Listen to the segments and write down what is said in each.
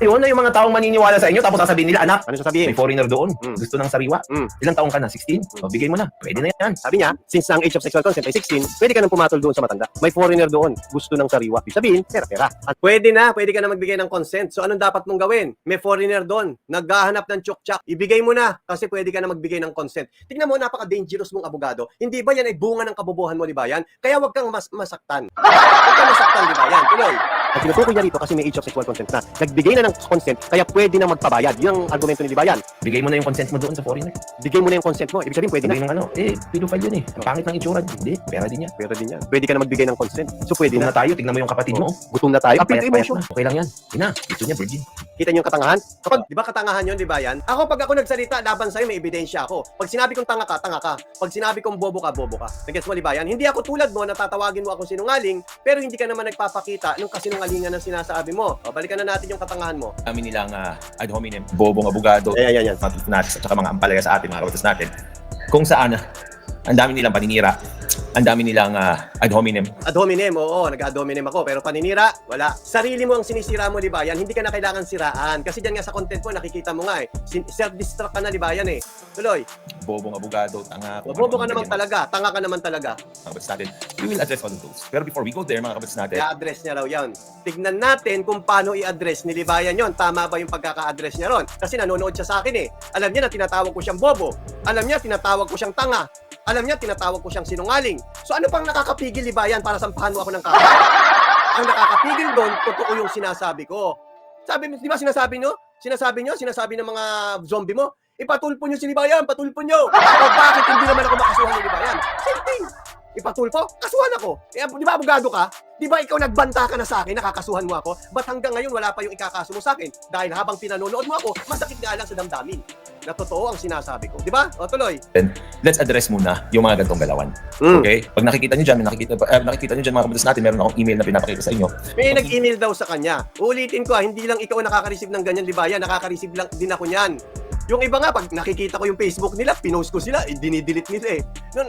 Yun na yung mga taong maniniwala sa inyo tapos sasabihin nila, anak, Ano sasabihin? may foreigner doon. Gusto ng sariwa. Ilang taong ka na? 16? O, bigay mo na. Pwede na yan. Sabi niya, since ang age of sexual consent ay 16, pwede ka nang pumatol doon sa matanda. May foreigner doon, gusto ng sariwa. Ibig sabihin, pera-pera. At pwede ka na magbigay ng consent. So anong dapat mong gawin? May foreigner doon, naghahanap ng chok-chak. Ibigay mo na kasi pwede ka na magbigay ng consent. Tingnan mo, napaka-dangerous mong abogado. Hindi ba yan ay bunga ng kabobohan mo, di ba yan? Kaya wag kang masaktan. Wag kang masaktan, di ba yan? Tuloy. Ang tinutukoy niya rito kasi may age of sexual consent na. Nagbigay na ng consent, kaya pwede na magpabayad. Yung argumento ni Libayan. Bigay mo na yung consent mo doon sa foreigner. Bigay mo na yung consent mo. Ibig sabihin, pwede na. Bigay ng ano, pedophile yun eh. Ang pangit ng itsura. Hindi, pera din yan. Pwede din yan. Pwede ka na magbigay ng consent. So pwede Gutom na. na tayo, tignan mo yung kapatid mo. Gutom na tayo. Appeal to Payat-payat emotion. na. Okay lang yan. Ina, gusto niya virgin. Kita niyo yung katangahan? Kapag, di ba katangahan yun, di ba yan? Ako, pag ako nagsalita, laban sa'yo, may ebidensya ako. Pag sinabi kong tanga ka, tanga ka. Pag sinabi kong bobo ka, bobo ka. Nagets mo, di ba yan? Hindi ako tulad mo, natatawagin mo akong sinungaling, pero hindi ka naman nagpapakita ng kasinungalingan ng sinasabi mo. O, balikan na natin yung katangahan mo. Kami nilang ad hominem, bobong abogado, Yan. mga natin, at saka mga ampalaya sa atin, mga kabatas natin. Kung saan, ang dami nilang paninira, ang dami nilang ad hominem. Ad hominem, oo, nag-ad hominem ako, pero paninira, wala. Sarili mo ang sinisira mo, di ba yan? Hindi ka na kailangan siraan. Kasi dyan nga sa content mo, nakikita mo nga eh. Self-destruct ka na, di ba yan eh? Tuloy. Bobong abogado, tanga. Bobo ka naman talaga, tanga ka naman talaga. Mga kabatas natin, we will address all of those. Pero before we go there, mga kabatas natin, I-address niya raw yan. Tignan natin kung paano i-address ni Libayan yon. Tama ba yung pagkaka-address niya ron? Kasi nanonood siya sa akin eh. Alam niya na tinatawag ko siyang bobo. Alam niya tinatawag ko siyang tanga. Alam niya tinatawag ko siyang sinungaling. So ano pang nakakapigil, Libayan, para sampahan mo ako ng kaso? Ang nakakapigil doon, totoo yung sinasabi ko. Sabi, di ba sinasabi nyo? Sinasabi ng mga zombie mo, ipatulpo nyo si Libayan, patulpo nyo. O bakit hindi naman ako makasuhan ni Libayan? Same thing. Ipatulpo, kasuhan ako. Eh, di ba abogado ka? Di ba ikaw nagbanta ka na sa akin, nakakasuhan mo ako? Ba't hanggang ngayon wala pa yung ikakaso mo sa akin? Dahil habang pinanonood mo ako, masakit nga lang sa damdamin. Na totoo ang sinasabi ko. Di ba? O tuloy. let's address muna yung mga ganitong galawan. Okay? Pag nakikita nyo dyan, nakikita nyo dyan mga kabatas natin, meron akong email na pinapakita sa inyo. May nag-email daw sa kanya. Ulitin ko hindi lang ikaw nakaka-receive ng ganyan, Libayan. Nakaka-receive lang din ako niyan. Yung iba nga, pag nakikita ko yung Facebook nila, pinost ko sila, dinidelete nila eh.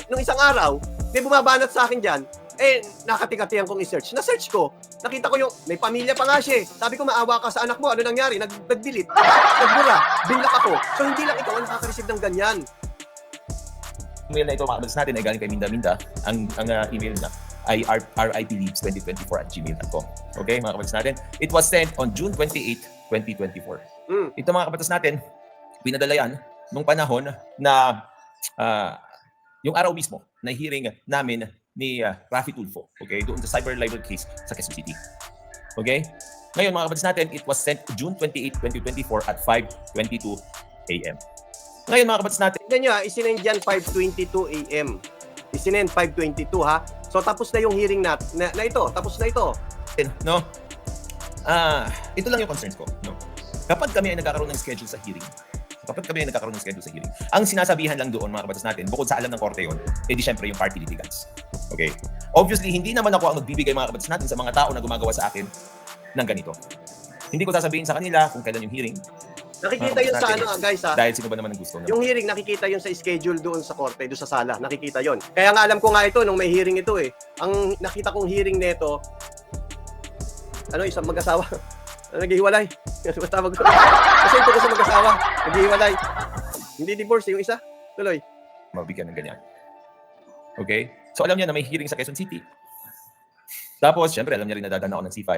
Nung isang araw, may bumabanat sa akin dyan, nakatikatihan kong i-search. Na-search ko, nakita ko yung, may pamilya pa nga siya eh. Sabi ko, maawa ka sa anak mo, ano nangyari? Nag-delete, nagbura, binlock ako. So hindi lang ikaw ang nakaka-receive ng ganyan. Email na ito mga kabatas natin ay galing kay Minda. Ang email na ay riplips2024@gmail.com. Okay, mga kabatas natin. It was sent on June 28, 2024. Ito mga kabatas natin, pinadala yan nung panahon na yung araw mismo na hearing namin ni Raffy Tulfo, okay, doon sa cyber libel case sa Quezon City. Okay? Ngayon mga kabatas natin, it was sent June 28, 2024 at 5:22 a.m. Ngayon mga kabatas natin, Tignan nyo isinend dyan 5:22 a.m. Isinend 5:22 ha. So tapos na yung hearing na ito, tapos na ito. no? Ito lang yung concerns ko, no? Kapag kami ay nagkakaroon ng schedule sa hearing, ang sinasabihan lang doon mga kabatas natin, bukod sa alam ng korte yun, di syempre yung party litigants. Okay? Obviously, hindi naman ako ang magbibigay mga kabatas natin sa mga tao na gumagawa sa akin ng ganito. Hindi ko sasabihin sa kanila kung kailan yung hearing. Nakikita yun sa guys ha. Dahil sino ba naman ang gusto niya? Yung hearing, nakikita yun sa schedule doon sa korte, doon sa sala. Nakikita yun. Kaya nga alam ko nga ito, nung may hearing ito eh. Ang nakita kong hearing nito, isang mag-asawa. Naghihiwalay. Tawag ko. Kasi ito ko sa mag-asawa. Naghihiwalay. Hindi divorce yung isa. Tuloy. Mabigyan ng ganyan. Okay? So alam niya na may hearing sa Quezon City. Tapos, syempre, alam niya rin na dadaan ako ng C5.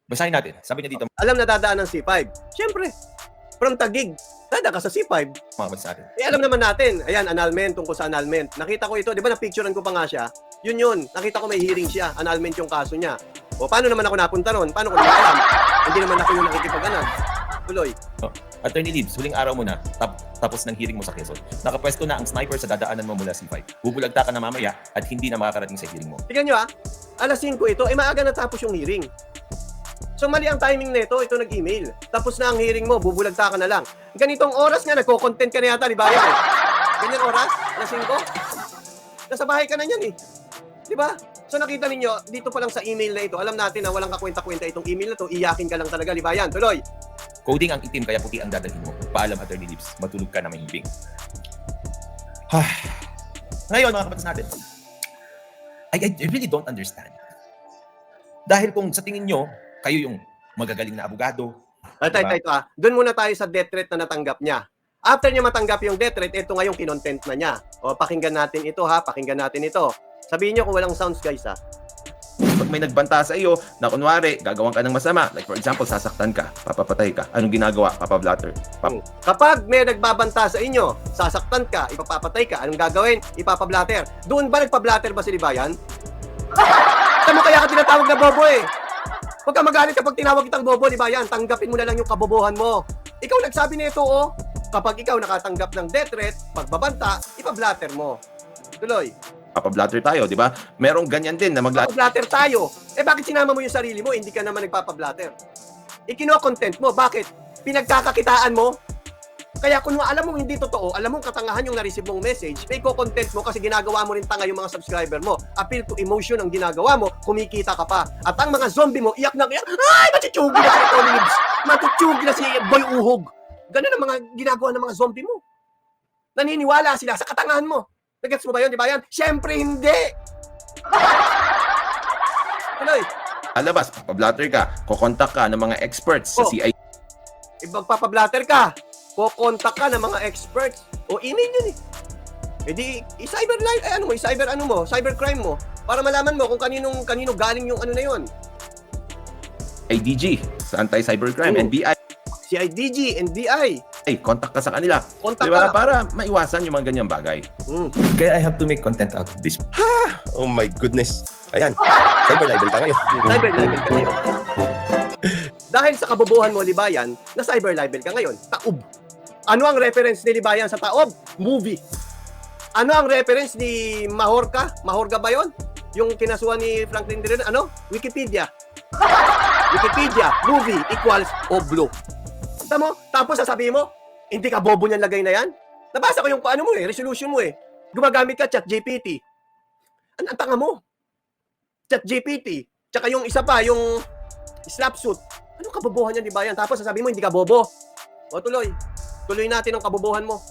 Basahin natin. Sabi niya dito, Alam na dadaan ng C5. Siyempre, from Taguig, dada ka sa C5. mga kabatas natin. Alam naman natin. Ayan, annulment, tungkol sa annulment. Nakita ko ito, di ba na-picturean ko pa nga siya? Yun. Nakita ko may hearing siya. Annulment yung kaso niya. O, paano naman ako napunta ron? Paano ko naman alam? Hindi naman ako yung nakikipag-anal. Tuloy. Attorney Libs, huling araw mo na, tapos ng hearing mo sa Quezon. Nakapwesto na ang sniper sa dadaanan mo mula C5. Bubulagta ka na mamaya at hindi na makakarating sa hearing mo. Tignan nyo alas 5 ito, maaga natapos yung hearing. So mali ang timing nito, ito nag-email. Tapos na ang hearing mo, bubulagta ka na lang. Ganitong oras nga, nagko-content ka na yata, di ba yan? Ganyan oras, alas 5. Nasa bahay ka na yan eh. Di ba? So nakita ninyo, dito pa lang sa email na ito, alam natin na walang kakwenta-kwenta itong email na to, iyakin ka lang talaga, di ba yan? Tuloy. Coding ang itim kaya puti ang dadalhin mo. Paalam, Attorney Libs. Matulog ka na mahimbing. Ngayon, mga kabatas natin, I really don't understand. Dahil kung sa tingin nyo, kayo yung magagaling na abogado, Diba? Doon muna tayo sa death threat na natanggap niya. After niya matanggap yung death threat, ito nga yung kinontent na niya. O, pakinggan natin ito ha, pakinggan natin ito. Sabihin niyo kung walang sounds guys ha. Pag may nagbanta sa iyo na kunwari, gagawan ka ng masama, like for example, sasaktan ka, papapatay ka, anong ginagawa? Papablatter. Kapag may nagbabanta sa inyo, sasaktan ka, ipapapatay ka, anong gagawin? Ipapablatter. Doon ba nagpablatter ba si Libayan? Tama kaya ka tinatawag na bobo eh. Huwag ka magalit kapag tinawag kitang bobo, Libayan. Tanggapin mo na lang yung kabobohan mo. Ikaw nagsabi nito oh. Kapag ikaw nakatanggap ng death threat, pagbabanta, ipablatter mo. Tuloy. Papablatter tayo, di ba? Merong ganyan din na Papablatter tayo. Eh bakit sinama mo yung sarili mo, hindi ka naman nagpapablatter? Ikino-content mo, bakit? Pinagkakakitaan mo? Kaya kung alam mo hindi totoo, alam mo katangahan yung na-receive mong message, may content mo kasi ginagawa mo rin tanga yung mga subscriber mo. Appeal to emotion ang ginagawa mo, kumikita ka pa. At ang mga zombie mo, iyak na iyak, ay, matutsugi na si Tony Libs, matutsugi na si Boy Uhog. Ganun ang mga ginagawa ng mga zombie mo. Naniniwala sila sa katangahan mo. Nagets mo ba yun, di ba yan? Siyempre hindi! Tuloy. alabas, papablatter ka, kukontak ka ng mga experts sa CID. Magpapablatter ka, kukontak ka ng mga experts. O email yun eh. E di, cybercrime mo, para malaman mo kung kanino galing yung ano na yun. IDG sa Anti-Cybercrime, NBI. CIDG, NBI. Ay, contact ka sa kanila. Contact diba? ka. Para maiwasan yung mga ganyang bagay. Kaya I have to make content out of this. Oh my goodness. Ayan. Cyber libel ka ngayon. Cyber libel ka ngayon. Dahil sa kabobohan mo, Libayan, na cyber libel ka ngayon. Taob. Ano ang reference ni Libayan sa Taob? Movie. Ano ang reference ni Mahorga? Mahorga ba yun? Yung kinasuhan ni Franklin Dirren, ano? Wikipedia. Wikipedia, movie equals Oblo. Tama mo? Tapos sasabihin mo, hindi ka bobo niyan lagay na yan? Nabasa ko yung ano mo resolution mo eh. Gumagamit ka ChatGPT. Ang tanga mo. ChatGPT. Tsaka yung isa pa, yung Snapsuit. Anong kabobohan yan, di ba yan? Tapos sasabihin mo, hindi ka bobo. O tuloy. Tuloy natin ang kabobohan mo.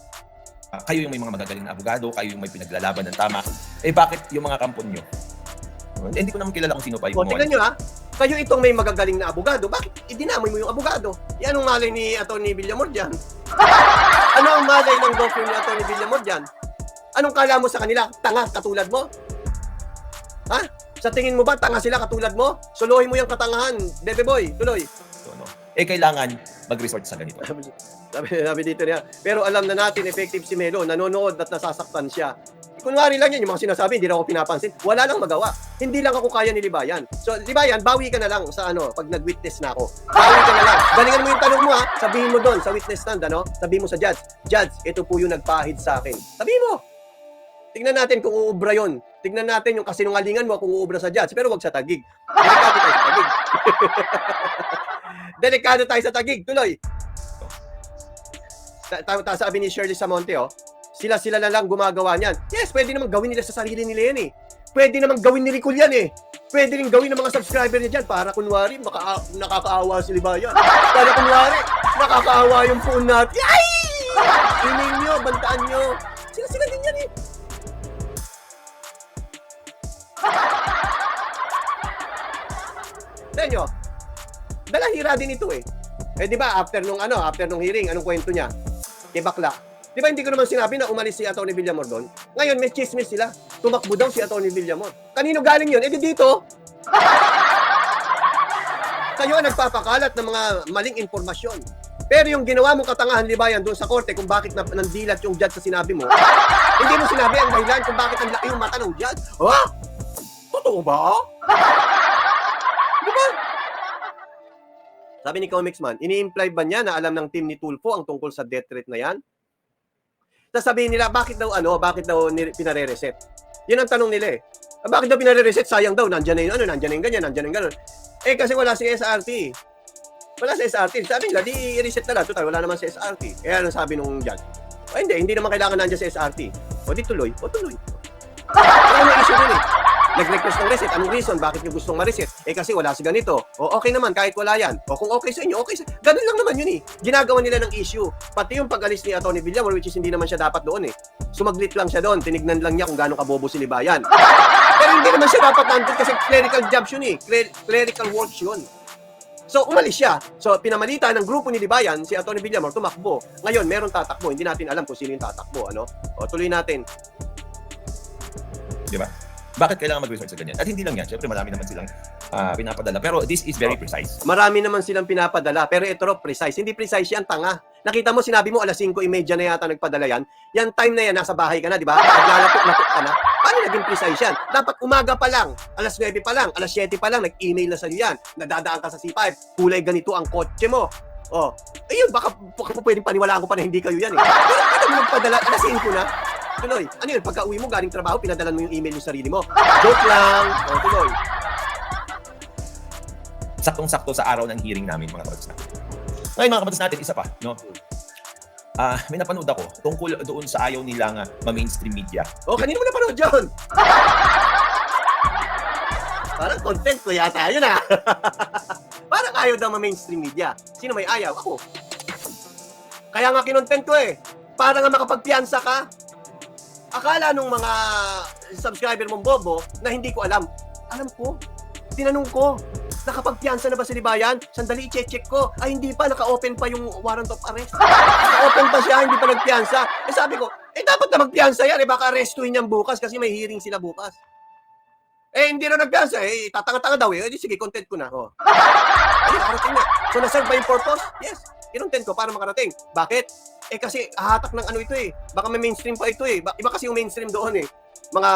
Kayo yung may mga magagaling na abogado, kayo yung may pinaglalaban ng tama. Eh bakit yung mga kampon nyo? Hindi ko naman kilala kung sino pa yung O, tingnan nyo ha. Kayo itong may magagaling na abogado. Bakit idinamoy mo yung abogado? Yan ang malay ni Atty. Villamor dyan. Ano ang malay ng doctor ni Atty. Villamor dyan? Anong kala mo sa kanila? Tanga katulad mo? Ha? Sa tingin mo ba tanga sila katulad mo? Suluhin mo yung katangahan. Bebe boy, tuloy. So, no? Eh kailangan mag-resort sa ganito. Sabi dito niya. Pero alam na natin, effective si Melo. Nanonood at nasasaktan siya. Kunwari lang yan, yung mga sinasabi, hindi lang ako pinapansin. Wala lang magawa. Hindi lang ako kaya ni Libayan. So, Libayan, bawi ka na lang sa pag nag-witness na ako. Bawi ka na lang. Galingan mo yung tanong mo ha. Sabihin mo doon sa witness stand, Sabihin mo sa judge, Judge, ito po yung nagpahid sa akin. Sabihin mo. Tignan natin kung uubra yon. Tignan natin yung kasinungalingan mo kung uubra sa judge. Pero wag sa tagig. Delikado tayo sa tagig. Delikado tayo sa tagig. Tuloy. Sabi ni Shirley Samonte, sila na lang gumagawa niyan. Yes, pwede naman gawin nila sa sarili nila yan eh. Pwede naman gawin ni Ricol yan eh. Pwede rin gawin ng mga subscriber niya dyan para kunwari nakakaawa si Libayan. Para kunwari nakakaawa yung phone natin. Ay! Inin nyo, bantaan nyo. Sila din yan eh. Tignan nyo. Dalahira din ito eh. Eh di ba after nung hearing, anong kwento niya? Kay bakla. Di ba hindi ko naman sinabi na umalis si Atty. Villamor doon? Ngayon may chismis sila. Tumakbo daw si Atty. Villamor. Kanino galing yun? Eh di dito. Kayo ang nagpapakalat ng mga maling informasyon. Pero yung ginawa mong katangahan, Libayan, doon sa korte kung bakit nandilat yung judge sa sinabi mo, hindi mo sinabi ang dahilan kung bakit ang laki yung mata ng judge. Ha? Totoo ba? Di ba? Sabi ni Comics Man, ini-imply ba niya na alam ng team ni Tulfo ang tungkol sa death threat na yan? Sasabihin nila, bakit daw pinare-reset? Yun ang tanong nila eh. Bakit daw pinare-reset? Sayang daw, nandiyan na yung nandiyan na yung ganyan, nandiyan na yung gano'n. Eh kasi wala si SRT. Wala si SRT. Sabi nila, di i-reset na lang. Total, wala naman si SRT. Kaya ano sabi nung judge? Hindi naman kailangan nandiyan si SRT. O di tuloy. Wala may issue dun eh. Nag-request ng reset. Anong reason? Bakit nyo gustong ma-reset? Eh kasi wala si ganito. O okay naman, kahit wala yan. O kung okay sa inyo, okay sa... Ganun lang naman yun eh. Ginagawa nila ng issue. Pati yung pag-alis ni Atty. Villamor, which is hindi naman siya dapat doon eh. Sumaglit lang siya doon. Tinignan lang niya kung gaano kabobo si Libayan. Pero hindi naman siya dapat nandun kasi clerical jobs yun eh. Clerical works yun. So, umalis siya. So, pinamalitan ng grupo ni Libayan, si Atty. Villamor, tumakbo. Ngayon, meron tatakbo. Hindi natin alam kung sino yung tatakbo. Ano? O, tuloy natin. Di ba? Bakit kailangan mag-research sa ganyan? At hindi lang yan. Siyempre, marami naman silang pinapadala. Pero this is very precise. Marami naman silang pinapadala, pero ito precise. Hindi precise yan, tanga. Nakita mo, sinabi mo, alas 5:30 na yata nagpadala yan. Yan time na yan, nasa bahay ka na, di ba? Naglalapot-lapot ka na. Paano naging precise yan? Dapat umaga pa lang, alas 9 pa lang, alas 7 pa lang, nag-email na sa'yo yan. Nadadaan ka sa C5, kulay ganito ang kotse mo. Oh, ayun, baka pwedeng paniwalaan ko pa na hindi kayo yan eh. Pero pwede mo nagpadala, alas 5 na. Tuloy. Ano yun? Pagka uwi mo, galing trabaho, pinadalan mo yung email yung sarili mo. Joke lang. O, tuloy. Saktong-sakto sa araw ng hearing namin, mga kabatas natin. Ngayon, mga kabatas natin, isa pa, no? May napanood ako tungkol doon sa ayaw nilang ma-mainstream media. O, kanino mo napanood yun? Parang content ko yata yun ah. Parang ayaw daw ma-mainstream media. Sino may ayaw? Ako. Kaya nga kinontent ko eh. Para nga makapagpiyansa ka. Akala nung mga subscriber mong bobo na hindi ko alam. Alam ko. Tinanong ko. Nakapagpiyansa na ba si Libayan? Sandali, i-check ko. Ay, hindi pa. Naka-open pa yung warrant of arrest. Naka-open pa siya, hindi pa nagpiyansa. Eh sabi ko, dapat na magpiyansa yan. Baka arrestuin niyang bukas kasi may hearing sila bukas. Hindi na nagpiyansa. Tatanga-tanga daw eh. Sige, content ko na. Oh. Ayun, nakarating na. So, na-serve ba yung purpose? Yes. Kinontent ko para makarating. Bakit? Kasi hahatak ng ano ito eh. Baka may mainstream pa ito eh. Iba kasi yung mainstream doon eh. Mga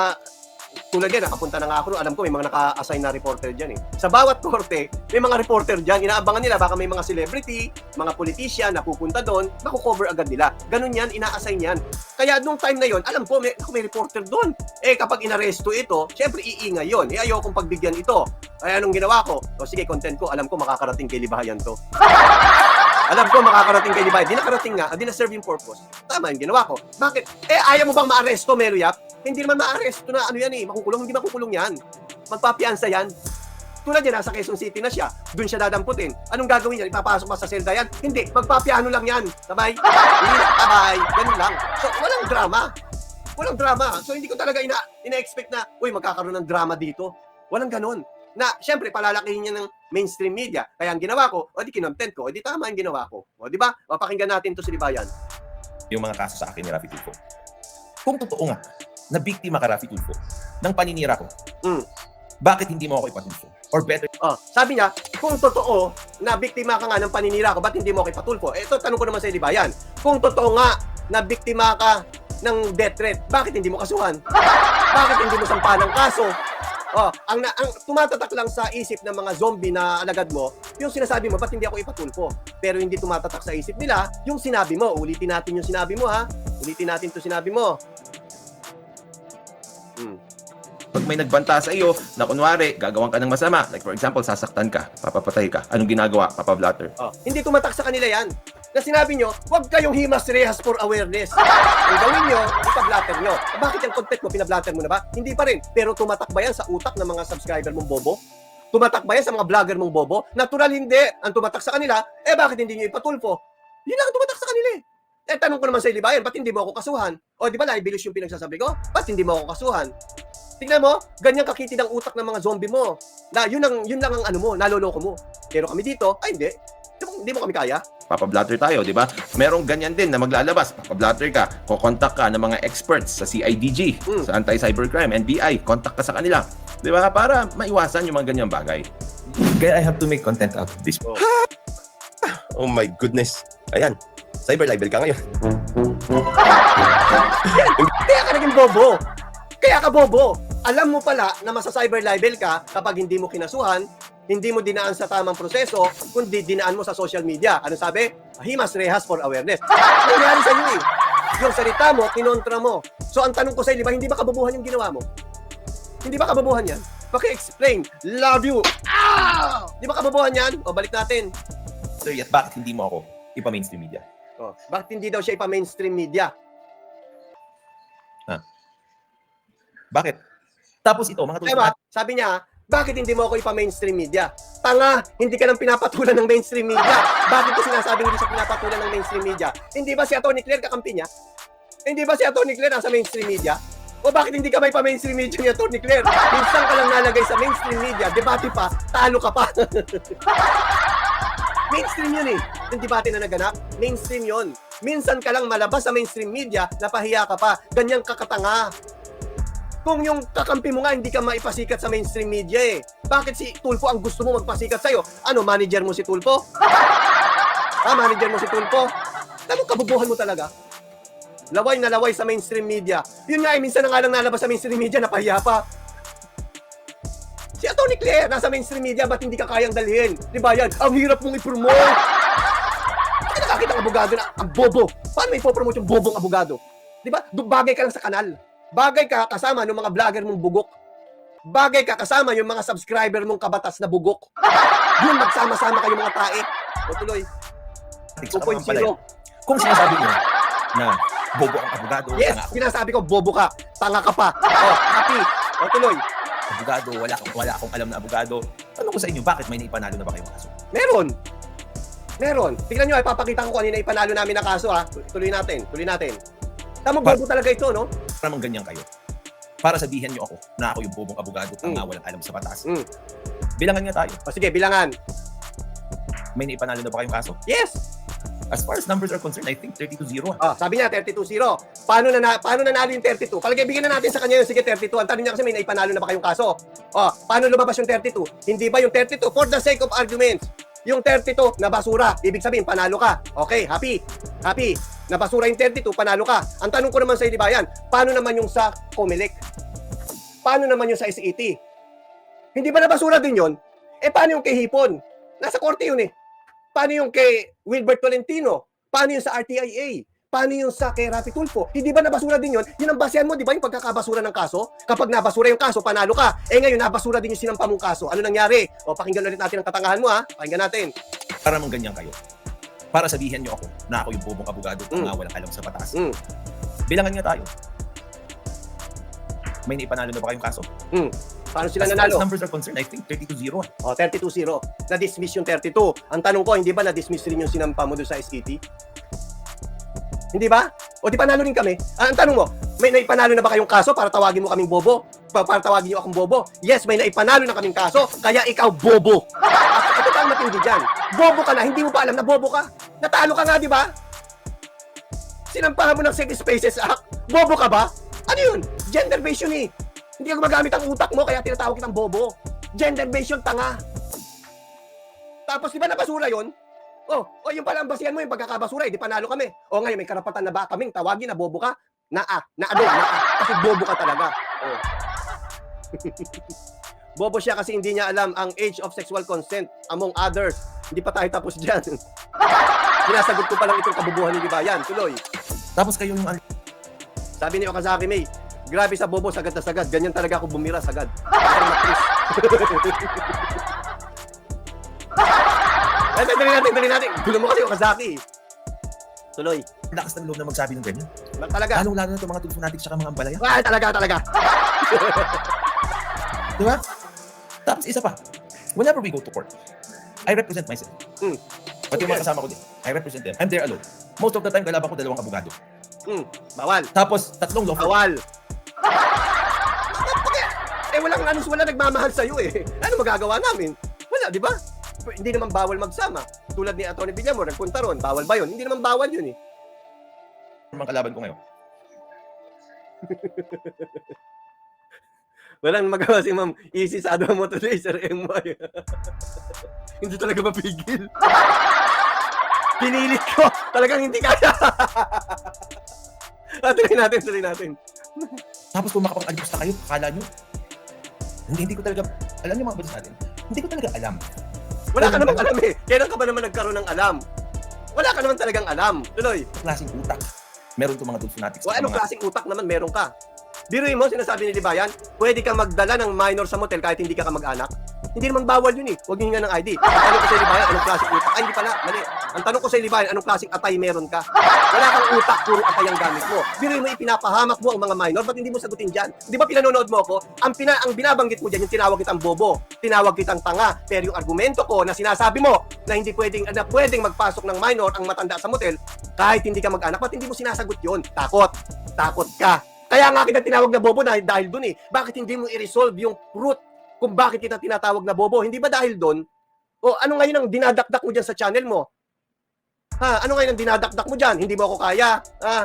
tulad yan, nakapunta na nga ako. Alam ko may mga naka-assign na reporter dyan eh. Sa bawat korte, may mga reporter dyan. Inaabangan nila baka may mga celebrity, mga politician na pupunta doon, makukover agad nila. Ganun yan, ina-assign yan. Kaya nung time na yon, alam ko may reporter doon. Kapag inaresto ito, syempre iingay yon. Ayokong pagbigyan ito. Kaya anong ginawa ko? O sige, content ko, alam ko makakarating kay Libayan to. Alam ko makakarating kay Libayan. Di nakarating nga, di na-serve yung purpose. Tama yung ginawa ko. Bakit? Ayaw mo bang ma-aresto, Meryap? Hindi naman ma-aresto na ano yan eh. Makukulong, hindi makukulong yan. Magpapiansa yan. Tulad yan, nasa Quezon City na siya. Doon siya dadamputin. Anong gagawin niya? Ipapasok pa sa selda yan? Hindi. Magpapiano lang yan. Sabay? Hindi na. Sabay. Ganun lang. So, walang drama. Walang drama. So, hindi ko talaga ina-expect na, uy, magkakaroon ng drama dito. Walang ganun. Na, syempre, palalakihin niya ng mainstream media. Kaya ang ginawa ko, di kinontent ko, di tama ang ginawa ko. O, di ba? Mapakinggan natin to si Libayan. Yung mga kaso sa akin ni Raffy Tulfo. Kung totoo nga, na biktima ka Raffy Tulfo ng paninira ko, bakit hindi mo ako ipatulfo? Or better, Sabi niya, kung totoo na biktima ka nga ng paninira ko, ba't hindi mo ako ipatulfo? Ito, tanong ko naman sa Libayan. Kung totoo nga na biktima ka ng death threat, bakit hindi mo kasuhan? Bakit hindi mo sampahan ng kaso? Ang tumatatak lang sa isip ng mga zombie na alagad mo, yung sinasabi mo, ba't hindi ako ipatulfo? Pero hindi tumatatak sa isip nila, yung sinabi mo. Ulitin natin yung sinabi mo, ha? Ulitin natin to sinabi mo. Pag may nagbanta sa iyo na kunwari, gagawan ka ng masama, like for example, sasaktan ka, papapatay ka, anong ginagawa? Papablatter. Hindi tumatak sa kanila yan. Na sinabi nyo, huwag kayong himas rehas for awareness. Ang gawin nyo, ipablatter nyo. Bakit yung content mo, pinablatter mo na ba? Hindi pa rin. Pero tumatak ba yan sa utak ng mga subscriber mong bobo? Tumatak ba yan sa mga vlogger mong bobo? Natural hindi. Ang tumatak sa kanila, bakit hindi nyo ipatulfo? Yun lang ang tumatak sa kanila eh. Tanong ko naman sa Libayan, ba't hindi mo ako kasuhan? Di ba liabilis yung pinagsasabi ko? Ba't hindi mo ako kasuhan? Tingnan mo, ganyan kakitid ang utak ng mga zombie mo. Na yun lang ang ano mo, naloloko mo. Pero kami dito, hindi. Hindi mo kami kaya. Papablatter tayo, di ba? Merong ganyan din na maglalabas. Papablatter ka, kukontak ka ng mga experts sa CIDG, sa Anti-Cybercrime, NBI, kontak ka sa kanila. Di ba? Para maiwasan yung mga ganyang bagay. kaya I have to make content out of this. Oh my goodness. Ayan. Cyber libel ka ngayon. Kaya ka naging bobo. Kaya ka bobo. Alam mo pala na masa-cyber libel ka kapag hindi mo kinasuhan, hindi mo dinaan sa tamang proseso, kundi dinaan mo sa social media. Ano sabi? Himas rehas for awareness. Nangyari sa iyo eh. Yung salita mo, kinontra mo. So ang tanong ko sa iyo, hindi ba kababuhan yung ginawa mo? Hindi ba kababuhan yan? Paki-explain. Love you. Di ba kababuhan yan? O balik natin. Sir, yet bakit hindi mo ako ipa-mainstream media? Bakit hindi daw siya ipa-mainstream media? Bakit? Tapos ito, mga Diba? Sabi niya, bakit hindi mo ako ipa-mainstream media? Tanga, hindi ka lang pinapatulan ng mainstream media. Bakit ko sinasabing hindi siya pinapatulan ng mainstream media? Hindi ba si Atty. Claire kakampi niya? Hindi ba si Atty. Claire nasa mainstream media? O bakit hindi ka may pa-mainstream media ni Atty. Claire? Minsan ka lang nalagay sa mainstream media, debate pa, talo ka pa. Mainstream yun eh. Yung debate na naganap, mainstream yun. Minsan ka lang malabas sa mainstream media, napahiya ka pa. Ganyang kakatanga. Kung yung kakampi mo nga, hindi ka maipasikat sa mainstream media eh. Bakit si Tulfo ang gusto mo magpasikat sa'yo? Ano, manager mo si Tulfo? Manager mo si Tulfo? Anong kabubuhan mo talaga? Laway na laway sa mainstream media. Yun nga eh, minsan na nga lang nalabas sa mainstream media, napahiya pa. Si Atty. Claire, nasa mainstream media, ba't hindi ka kayang dalhin? Di ba yan? Ang hirap mong i-promote. Hindi ka nakakita ang abogado na ang bobo. Paano may ipopromote yung bobong abogado? Di ba? Bagay ka lang sa kanal. Bagay ka kasama ng mga vlogger mong bugok. Bagay ka kasama yung mga subscriber mong kabatas na bugok. Yun, magsama-sama kayo mga tae. O tuloy. 2.0. Kung sinasabi niyo na bobo ang abogado, Yes, tanga ako. sinasabi ko, bobo ka. Tanga ka pa. O, happy. O tuloy. Abogado, wala akong alam na abogado. Tanong ko sa inyo, bakit may naipanalo na ba kayong kaso? Meron. Tingnan nyo, ipapakita ko kung ano na ipanalo namin na kaso ha. Tuloy natin. Tama, bobo talaga ito, no? Para mang ganyan kayo. Para sabihin niyo ako na ako yung bobong abogado, tanga, walang alam sa batas. Bilangan nga tayo. O sige, bilangan. May naipanalo na ba kayong kaso? Yes! As far as numbers are concerned, I think 32-0. Sabi niya, 32-0. Paano nanalo yung 32? Palagay, bigyan na natin sa kanya yung sige 32. Ang tanong niya kasi may naipanalo na ba kayong kaso? Paano lumabas yung 32? Hindi ba yung 32? For the sake of arguments, yung 32 na basura, ibig sabihin, panalo ka. Okay, happy. Nabasura yung 32, panalo ka. Ang tanong ko naman sa Ilibayan, paano naman yung sa Comelec? Paano naman yung sa SET? Hindi ba nabasura din yun? Paano yung kay Hipon? Nasa korte yun eh. Paano yung kay Wilbert Tolentino? Paano yung sa RTIA? Paano yung sa kay Rafi Tulfo? Hindi ba nabasura din yun? Yun ang basehan mo, di ba? Yung pagkakabasura ng kaso? Kapag nabasura yung kaso, panalo ka. Ngayon, nabasura din yung sinampa mong kaso. Ano nangyari? Pakinggan ulit natin ang katangahan mo ha. Pakinggan natin. Para mang ganyan kayo. Para sabihin niyo ako na ako yung bobong abogado, tanga, walang alam sa batas. Bilangan nga tayo. May naipanalo na ba kayong kaso? Paano sila As far nanalo? as numbers are concerned, I think 32-0. 32-0. Na-dismiss yung 32. Ang tanong ko, hindi ba na-dismiss rin yung sinampa mo doon sa SET? Hindi ba? O di panalo rin kami? Ang tanong mo, may naipanalo na ba kayong kaso para tawagin mo kaming bobo? Para tawagin niyo akong bobo? Yes, may naipanalo na kaming kaso, kaya ikaw bobo. At ito ang matindi dyan. Bobo ka na, hindi mo pa alam na bobo ka. Natalo ka nga, di ba? Sinampahan mo ng Safe Spaces Act. Bobo ka ba? Ano yun? Gender-based yun eh. Hindi ka gumagamit ang utak mo, kaya tinatawag kitang bobo. Gender-based yun, tanga. Tapos di ba nabasura yun? Yung pala ang basihan mo, yung pagkakabasura, di panalo kami. Ngayon, may karapatan na ba kaming tawagin na bobo ka? Kasi bobo ka talaga. Bobo siya kasi hindi niya alam ang age of sexual consent, among others. Hindi pa tayo tapos dyan. Sinasagot ko pa lang itong kabubuhan ni Libayan. Tuloy. Tapos kayo yung Sabi ni Okazaki May, grabe sa bobo, sagad na sagad. Ganyan talaga ako bumira, sagad. Dali natin. Gulo mo kasi Okazaki. Tuloy. lakas ng loob na magsabi ng ganyan. Talaga. Lalong-lalo na itong mga tulfonatics at mga ambalaya. Talaga. Di ba? Tapos isa pa, whenever we go to court, I represent myself. Pati yung mga kasama ko din, I represent them. I'm there alone. Most of the time, kalaban ko 2 abogado. Bawal. Tapos, 3 law firm. Bawal. Wala nagmamahal sa'yo eh. Ano magagawa namin? Wala, di ba? Hindi naman bawal magsama. Tulad ni Atty. Villamor, nagpunta ron. Bawal ba yun? Hindi naman bawal yun eh. Ang kalaban ko ngayon. Walang magawa si Ma'am Easy sa mo today, Sir MY. Hindi talaga mapigil. Pinilit ko. Talagang hindi kaya. Tuloy natin. Tapos kung makapag-alibos na kayo, akala nyo, hindi ko talaga, alam niyo mga batas natin, hindi ko talaga alam. Wala ka namang alam eh. Kailan ka ba naman nagkaroon ng alam? Wala ka naman talagang alam. Tuloy. Klaseng utak. Meron itong mga tulfonatics. Anong klaseng utak naman meron ka? Biruin mo, sinasabi ni Libayan, pwede kang magdala ng minor sa motel kahit hindi ka kamag-anak. Hindi naman bawal yun eh. Huwag hinga ng ID. Ang tanong ko sa Libayan, anong klaseng utak? Hindi pala, mali. Ang tanong ko sa Libayan, anong klaseng atay meron ka? Wala kang utak, puro atay ang gamit mo. Biruin mo, ipinapahamak mo ang mga minor, ba't hindi mo sagutin dyan? Di ba pinanonood mo ako? Ang binabanggit mo dyan, yung tinawag kitang bobo, tinawag kitang tanga, pero yung argumento ko na sinasabi mo na hindi pwedeng magpasok ng minor ang matanda sa motel kahit hindi ka mag-anak, ba't hindi mo sinasagot yun? Takot ka. Kaya nga kita tinawag na bobo dahil dun eh. Bakit hindi mo i-resolve yung root kung bakit kita tinatawag na bobo? Hindi ba dahil dun? O ano ngayon ang dinadakdak mo dyan sa channel mo? Ha? Ano ngayon ang dinadakdak mo dyan? Hindi mo ako kaya. Ha?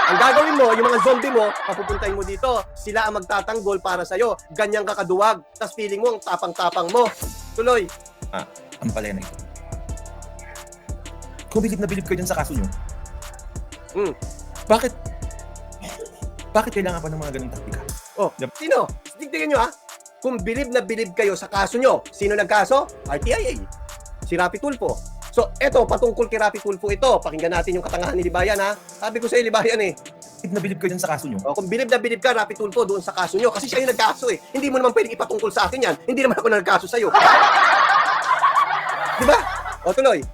Ang gagawin mo, yung mga zombie mo, papupuntahin mo dito. Sila ang magtatanggol para sa'yo. Ganyang kakaduwag. Tapos feeling mo, ang tapang-tapang mo. Tuloy. Ang palaya na ito. Kung bilib na bilib kayo dyan sa kaso nyo, bakit kailangan pa ng mga ganung taktika? Oh, sino? Tignan nyo ha. Kung bilib na bilib kayo sa kaso nyo, sino nagkaso? RTIA. Si Rapi Tulfo. So, eto, patungkol kay Rapi Tulfo ito. Pakinggan natin yung katangahan ni Libayan ha. Sabi ko sa'yo, Libayan eh. Bilib na bilib kayo dyan sa kaso nyo. O, kung bilib na bilib ka, Rapi Tulfo, doon sa kaso nyo. Kasi siya yung nagkaso eh. Hindi mo naman pwedeng ipatungkol sa akin yan. Hindi naman ako nagkaso sa'yo. Diba? O, tuloy.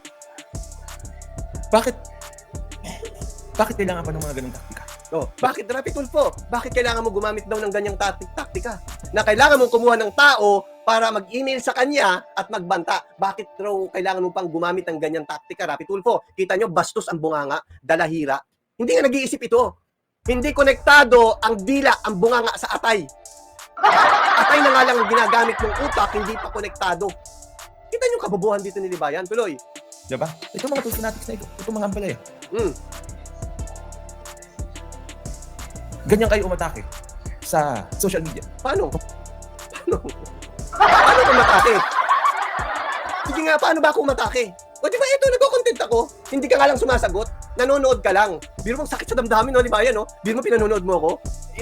Bakit kailangan pa ng mga ganung taktika? Oh, bakit Rapi Tulfo? Bakit kailangan mo gumamit daw ng ganyang taktika? Na kailangan mong kumuha ng tao para mag-email sa kanya at magbanta. Bakit raw kailangan mo pang gumamit ng ganyang taktika, Rapi Tulfo? Kita nyo, bastos ang bunganga, dalahira. Hindi nga nag-iisip ito. Hindi konektado ang dila, ang bunganga sa atay. Atay na nga lang ang ginagamit ng utak, hindi pa konektado. Kita nyo kabobohan dito ni Libayan. Tuloy. Diba? Ito mga tools fanatics na ito. Ito mga ampalaya. Ganyan kayo umatake sa social media. Paano? Paano umatake? Sige nga, paano ba ako umatake? O di ba ito, nagko-content ako. Hindi ka nga lang sumasagot. Nanonood ka lang. Biro mong sakit sa damdamin, no, Libayan, no? Biro mo pinanonood mo ako.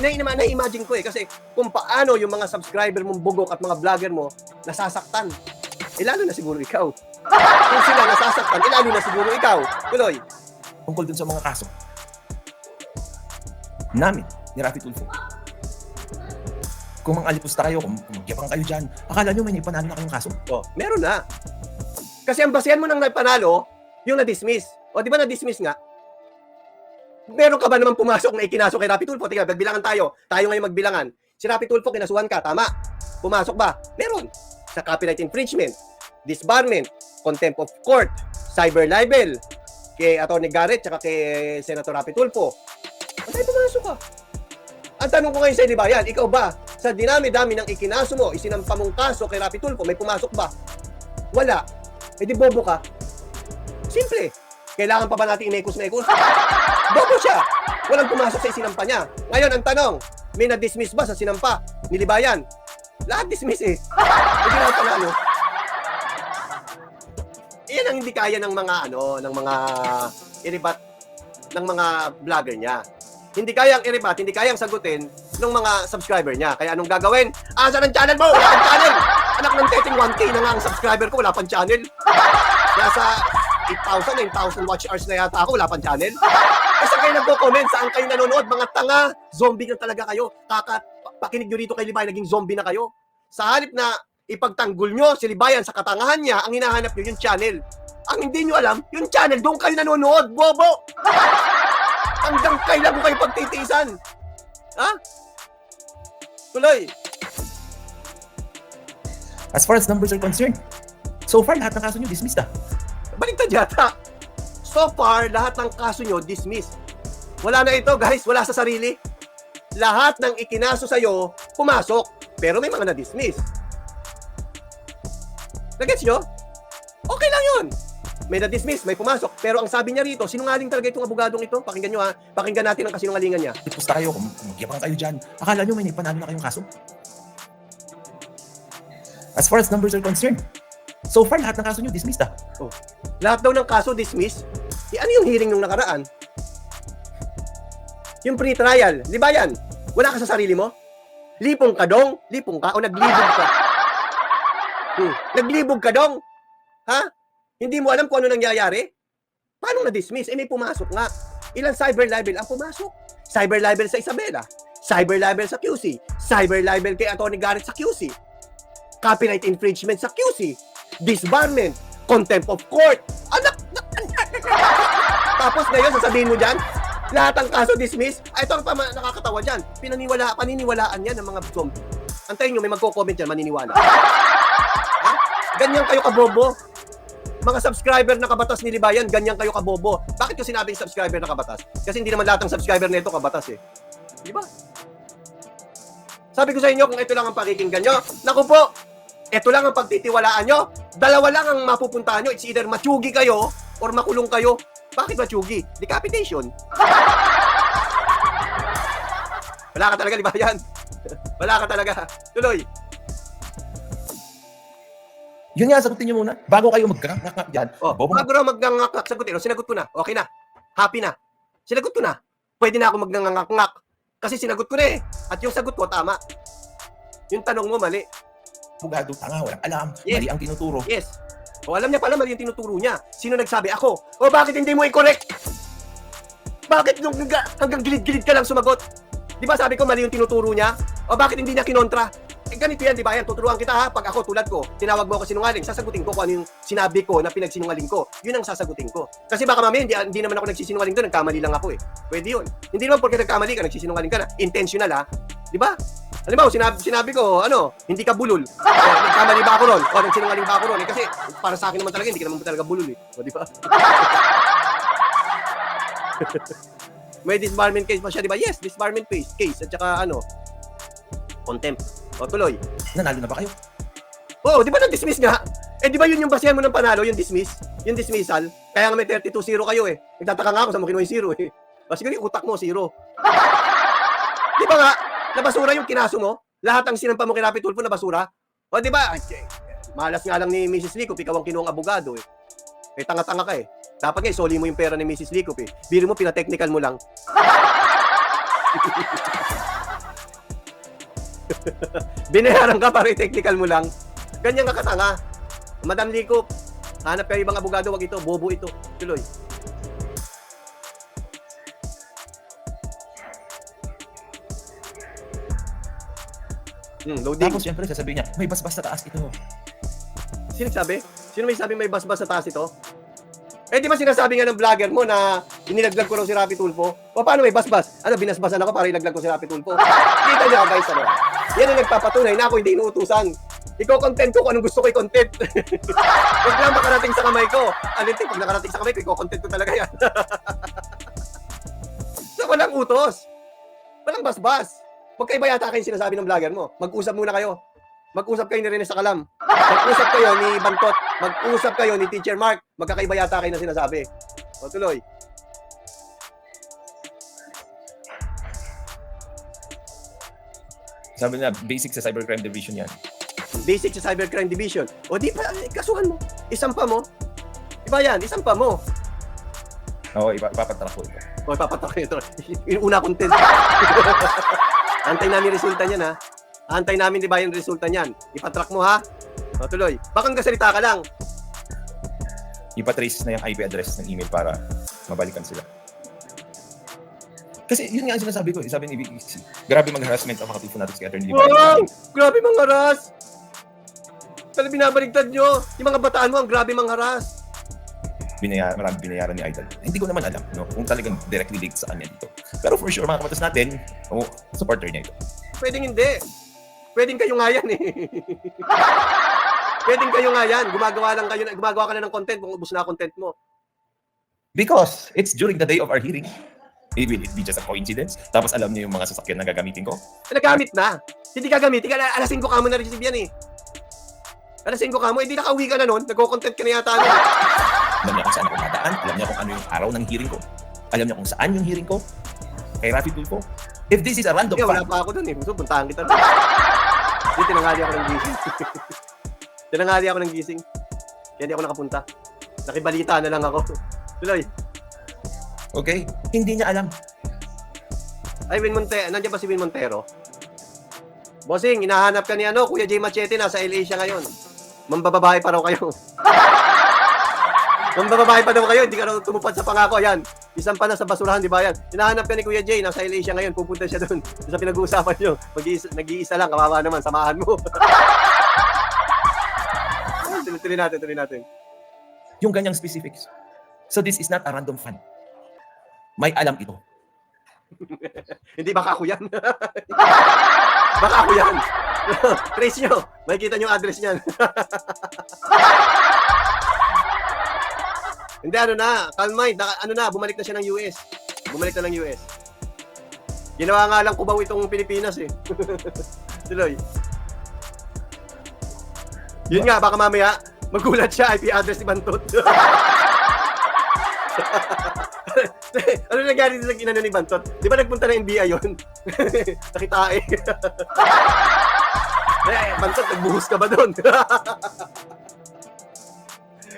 Na-imagine ko eh. Kasi kung paano yung mga subscriber mong bugok at mga vlogger mo nasasaktan. Lalo na siguro ikaw. Kung sila nasasaktan, lalo na siguro ikaw. Tuloy. Tungkol dun sa mga kaso namin ni Rapi Tulfo. Kung mang-alipusta kayo, kung magyabang kayo dyan, akala nyo may naipanalo na kayong kaso? Oh, meron na. Kasi ang basehan mo ng naipanalo, yung na-dismiss. O di ba na-dismiss nga? Meron ka ba naman pumasok na ikinasok kay Rapi Tulfo? Tingnan, magbilangan tayo. Tayo ngayon magbilangan. Si Rapi Tulfo, kinasuhan ka, tama. Pumasok ba? Meron. Sa copyright infringement, disbarment, contempt of court, cyber libel, kay Atty. Garrett, tsaka kay Senator Rapi Tulfo. Ang pumasok ka. Ang tanong ko ngayon sa Libayan, ikaw ba, sa dinami-dami ng ikinaso mo, isinampa mong kaso kay Rapi Tulfo, may pumasok ba? Wala. E di bobo ka. Simple. Kailangan pa ba natin inekos-mekos? Bobo siya. Walang pumasok sa isinampa niya. Ngayon, ang tanong, may na-dismiss ba sa sinampa ni Libayan? Lahat dismiss eh. Hindi na panalo. Iyan ang hindi kaya ng mga ng mga iribat ng mga vlogger niya. Hindi kayang iribat, hindi kayang sagutin ng mga subscriber niya. Kaya anong gagawin? Saan ang channel mo? Wala pang channel! Anak ng teting 1K na nga ang subscriber ko, wala pang channel. Nasa 8,000, 9,000 watch hours na yata ako, wala pang channel. Kasi kayo nagko-comment, saan kayo nanonood? Mga tanga, zombie na talaga kayo. Pakinig nyo rito kay Libayan, naging zombie na kayo. Sa halip na ipagtanggol nyo si Libayan sa katangahan niya, ang hinahanap nyo yung channel. Ang hindi nyo alam, yung channel, doon kayo nanonood, bobo! Hanggang kailan ko kayo pagtitiisan? Ha? Tuloy. As far as numbers are concerned, so far lahat ng kaso nyo dismissed ah. Baliktad yata. So far, lahat ng kaso nyo dismissed. Wala na ito, guys. Wala sa sarili. Lahat ng ikinaso sa'yo, pumasok. Pero may mga na-dismiss. Nagets nyo? Okay lang yun. May na-dismiss, may pumasok. Pero ang sabi niya rito, sinungaling talaga itong abogadong ito. Pakinggan nyo ha. Pakinggan natin ang kasinungalingan niya. Alipusta kayo, kung magyabang kayo dyan, akala nyo may naipanalo na kayong kaso? As far as numbers are concerned, so far lahat ng kaso nyo dismissed ah. Oh. Lahat daw ng kaso dismiss. Ano yung hearing nung nakaraan? Yung pre-trial. Di ba yan? Wala ka sa sarili mo? Lipong ka dong? Lipong ka? O naglibog ka? Naglibog ka dong? Ha? Hindi mo alam kung ano nangyayari? Paano na-dismiss? May pumasok nga. Ilang cyber libel ang pumasok? Cyber libel sa Isabela. Cyber libel sa QC. Cyber libel kay Atty. Garrett sa QC. Copyright infringement sa QC. Disbarment. Contempt of court. Tapos ngayon, sasabihin mo dyan, lahat ng kaso dismiss. Ito ang nakakatawa dyan. Paniniwalaan yan ng mga zombie. Antayin nyo, may magko-comment dyan, maniniwala. Ha? Ganyan kayo kabobo. Mga subscriber na kabatas ni Libayan, ganyan kayo kabobo. Bakit ko sinabing subscriber na kabatas? Kasi hindi naman lahat ng subscriber nito kabatas eh. Di ba? Sabi ko sa inyo, kung ito lang ang pakikinggan nyo, naku po, Ito lang ang pagtitiwalaan nyo. Dalawa lang ang mapupuntahan nyo. It's either matsugi kayo or makulong kayo. Bakit matsugi? Decapitation. Wala ka talaga, di ba yan? Wala ka talaga. Tuloy. Yun nga, sagutin nyo muna. Bago kayo magkakak dyan. Bago na magnangangak, sagutin. Sinagot ko na. Okay na. Happy na. Sinagot ko na. Pwede na ako magnangangak. Kasi sinagot ko na eh. At yung sagot ko, tama. Yung tanong mo, mali. Abogado, tanga, walang alam. Yes. Mali ang tinuturo. Yes. O alam niya pala mali yung tinuturo niya. Sino nagsabi? Ako. O bakit hindi mo i-correct? Bakit nung hanggang gilid-gilid ka lang sumagot? Di ba sabi ko mali yung tinuturo niya? O bakit hindi niya kinontra? Ganito yan, di ba yan? Tuturuan kita ha. Pag ako tulad ko, tinawag mo ako sinungaling, sasagutin ko kung ano yung sinabi ko na pinagsinungaling ko. Yun ang sasagutin ko. Kasi baka mamaya, hindi naman ako nagsisinungaling doon, nagkamali lang ako eh. Pwede yun. Hindi naman porque nagkamali ka, nagsisinungaling ka na. Intentional ha. Di ba? Halimbawa, sinabi ko, hindi ka bulol. O, nagkamali ba ako ron? O, nagsinungaling ba ako ron? Kasi para sa akin naman talaga, hindi ka naman talaga bulol eh. O, di ba? May disbarment case pa siya, di ba? Yes, disbarment case. At saka contempt. O, tuloy. Nanalo na ba kayo? Oo, di ba na-dismiss nga? Eh, di ba yun yung basihan mo ng panalo, yung dismiss? Yung dismissal? Kaya nga may 32-0 kayo eh. Nagtataka nga ako sa mo kinuha yung 0 eh. Kasi yung utak mo, 0. Di ba nga? Nabasura yung kinaso mo? Lahat ang sinampa mo kay Rapi Tulfo na basura? O, di ba? Malas nga lang ni Mrs. Licop, ikaw ang kinuhang abogado eh. Eh, tanga-tanga ka eh. Dapat nga, isoli mo yung pera ni Mrs. Licop eh. Biro mo, pinatechnical mo lang. Binayaran ka para i-technical mo lang. Ganyan ka katanga. Madam Licop, hanap kayo ibang abogado, wag ito, bobo ito. Tuloy. Loading. Tapos syempre, sasabihin niya, may basbas sa taas ito. Sino nagsabi? Sino may sabi may basbas sa taas ito? Eh, di ba sinasabi nga ng vlogger mo na inilaglag ko raw si Rapi Tulfo? O paano may basbas? Binasbasan ako para ilaglag ko si Rapi Tulfo? Kita niyo guys, yan ang nagpapatunay na ako hindi inuutusan. Iko-content ko kung anong gusto ko i-content. Huwag lang makarating sa kamay ko. Pag nakarating sa kamay ko, iko-content ko talaga yan. So, walang utos. Walang basbas. Magkaiba yata kayo sinasabi ng vlogger mo. Mag-usap muna kayo. Mag-usap kayo ni Rene Sakalam. Mag-usap kayo ni Bantot. Mag-usap kayo ni Teacher Mark. Magkakaiba yata kayo na sinasabi. O, tuloy. Sabi na, basic sa Cybercrime Division yan. Basic sa Cybercrime Division. O, di pa, kasuhan mo. Isampa mo. Di ba yan? Isampa mo. Oo, ipapatrack ko ito. O, papatak ito. Yung una content. Antay namin resulta niyan, ha? Antay namin, di ba, yung resulta niyan? Ipatrack mo, ha? O, tuloy. Baka nagsalita ka lang. Ipatrace na yung IP address ng email para mabalikan sila. Kasi yun nga ang sinasabi ko. Sabi ni BEC, grabe mag-harassment ang mga tipo natin si Attorney Livayan. Wow! Grabe mangharas! Pero binabaligtad nyo. Yung mga bataan mo, ang grabe mangharas. Marami binayaran ni Idol. Hindi ko naman alam kung talagang directly linked sa kanya dito. Pero for sure, mga kabatas natin, supporter niya ito. Pwedeng hindi. Pwedeng kayo nga yan eh. Pwedeng kayo nga yan. Gumagawa ka na ng content kung ubos na content mo. Because it's during the day of our hearing. Will it be just a coincidence? Tapos alam niyo yung mga sasakyan na gagamitin ko? Nagamit na. Hindi gagamitin. Alas 5 ka mo na-receive yan eh. Alas 5 ka mo, hindi nakauwi ka na nun. Nagko-content ka na yata nun. Alam niya kung saan ako dadaan. Alam niya kung ano yung araw ng hearing ko. Alam niya kung saan yung hearing ko. Kay Rafi Tulfo. If this is a random Wala fact. pa ako dun eh. Gusto, puntahan kita dun. Hindi, tinanghali ako ng gising. Tinanghali ako ng gising. Kaya di ako nakapunta. Nakibalita na lang ako. Tuloy. Okay? Hindi niya alam. Ay, nandiyan ba si Win Montero? Bossing, hinahanap ka ni Kuya J Machete, nasa LA siya ngayon. Mambababae pa raw kayo. Mambababae pa daw kayo, hindi ka raw tumupad sa pangako. Ayan, isang pa na sa basurahan, di ba yan? Hinahanap ka ni Kuya J, nasa LA siya ngayon, pupunta siya doon. Sa pinag-uusapan nyo, nag-iisa lang, kawawa naman, samahan mo. Tuloy natin. Yung ganyang specifics. So this is not a random fan. May alam ito. Hindi, baka ako yan. Baka ako yan. Trace nyo. Makikita nyo address niyan. Hindi, calm mind. Bumalik na siya ng US. Bumalik na ng US. Ginawa nga lang kubaw itong Pilipinas eh. Tuloy. Yun nga, baka mamaya magulat siya, IP address ni Bantot. Ano nangyari sa ginano ni Bantot? Di ba nagpunta ng NBI yun? Nakitae. Bantot, nagbuhos ka ba doon?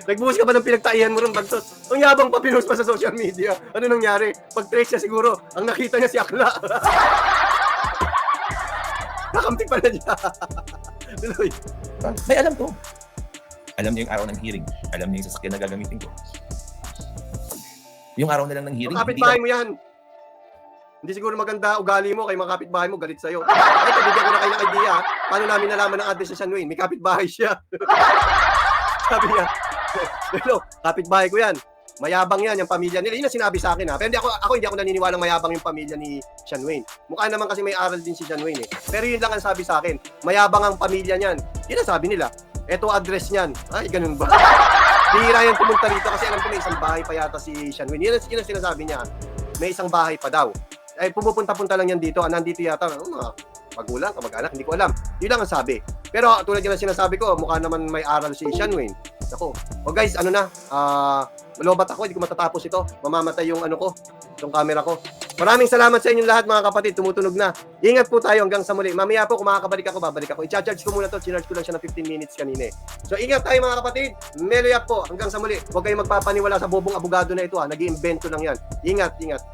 Nagbuhos ka ba ng pinagtaihan mo ron, Bantot? Ang yabang pa, pinost pa sa social media. Ano nangyari? Pag-trace niya siguro, ang nakita niya si Akla. Nakampi pala niya. Tuloy. May alam to. Alam niya yung araw ng hearing. Alam niya yung sasakyan na gagamitin ko. Yung araw na lang ng hearing. Kapitbahay mo yan. Hindi siguro maganda ugali mo kay mga kapitbahay mo, galit sa'yo. Ay, kabigyan ko na kayo ng idea. Paano namin nalaman ng address sa San Wayne? May kapitbahay siya. Sabi niya, hello, kapitbahay ko yan. Mayabang yan, yung pamilya nila. Yun ang sinabi sa akin ha. Pero hindi ako naniniwalang mayabang yung pamilya ni Sean Wayne. Mukha naman kasi may aral din si Sean Wayne eh. Pero yun lang ang sabi sa akin. Mayabang ang pamilya niyan. Yun ang sabi nila. Eto address niyan. Ay, ganun ba? Bihira yan pumunta rito kasi alam ko may isang bahay pa yata si Sean Wayne. Yun ang sinasabi niya. May isang bahay pa daw. Ay, pumupunta-punta lang yan dito. Nandito yata. Mga magulang, kamag-anak, hindi ko alam. Yun lang ang sabi. Pero tulad yan ang sinasabi ko, mukha naman may aral si Sean Wayne. Ako. O guys, ano na, malobat ako, hindi ko matatapos ito. Mamamatay yung ano ko, yung camera ko. Maraming salamat sa inyong lahat mga kapatid, tumutunog na. Ingat po tayo hanggang sa muli. Mamaya po, kung makakabalik ako, babalik ako. I-charge ko muna to, sinarge ko lang siya ng 15 minutes kanina eh. So ingat tayo mga kapatid, meloy up po, hanggang sa muli. Huwag kayong magpapaniwala sa bobong abogado na ito ha, nag-iimbento lang yan. Ingat, ingat.